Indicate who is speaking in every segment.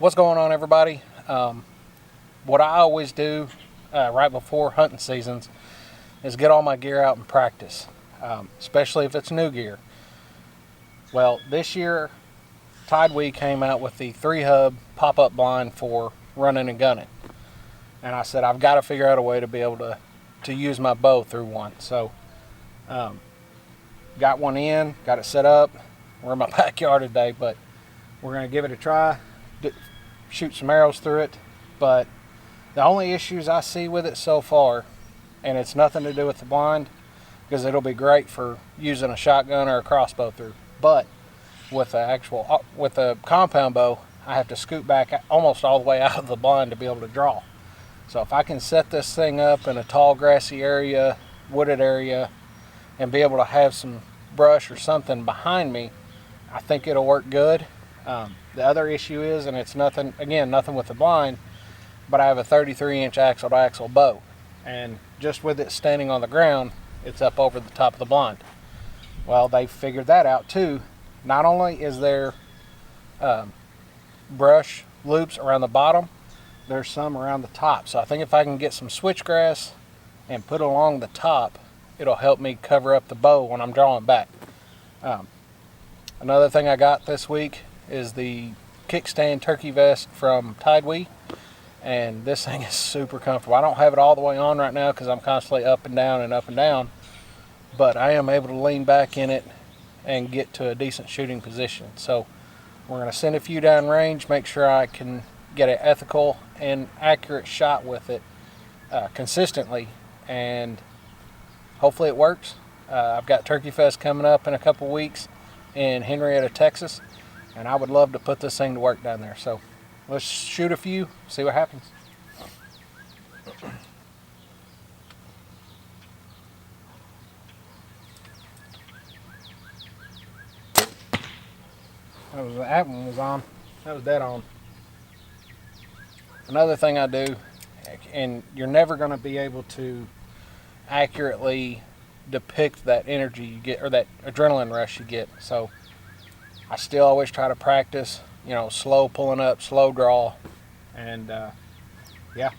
Speaker 1: What's going on, everybody? What I always do right before hunting seasons is get all my gear out and practice, especially if it's new gear. Well, this year Tidewee came out with the 3-hub pop-up blind for running and gunning, and I said I've got to figure out a way to be able to use my bow through one. So got one in, got it set up. We're in my backyard today, but we're going to give it a try, shoot some arrows through it. But the only issues I see with it so far, and it's nothing to do with the blind, because it'll be great for using a shotgun or a crossbow through, but with the compound bow, I have to scoot back almost all the way out of the blind to be able to draw. So if I can set this thing up in a tall grassy area, wooded area, and be able to have some brush or something behind me, I think it'll work good. The other issue is, and it's nothing with the blind, but I have a 33-inch axle to axle bow, and just with it standing on the ground, it's up over the top of the blind. Well, they figured that out too. Not only is there brush loops around the bottom, there's some around the top. So I think if I can get some switchgrass and put it along the top, it'll help me cover up the bow when I'm drawing back. Another thing I got this week is the kickstand turkey vest from Tidewee, and this thing is super comfortable. I don't have it all the way on right now because I'm constantly up and down, but I am able to lean back in it and get to a decent shooting position. So we're going to send a few down range, make sure I can get an ethical and accurate shot with it consistently, and hopefully it works. I've got Turkey Fest coming up in a couple weeks in Henrietta, Texas, and I would love to put this thing to work down there. So let's shoot a few, see what happens. That one was on. That was dead on. Another thing I do, and you're never going to be able to accurately depict that energy you get or that adrenaline rush you get. So I still always try to practice, slow pulling up, slow draw, and yeah.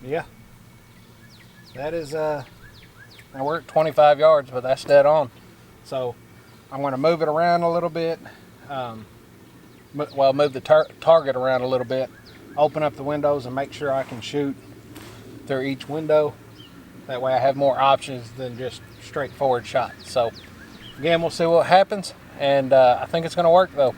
Speaker 1: Yeah, that is, now we're at 25 yards, but that's dead on. So I'm going to move it around a little bit, move the target around a little bit, open up the windows and make sure I can shoot through each window. That way I have more options than just straightforward shots. So again, we'll see what happens, and I think it's going to work though.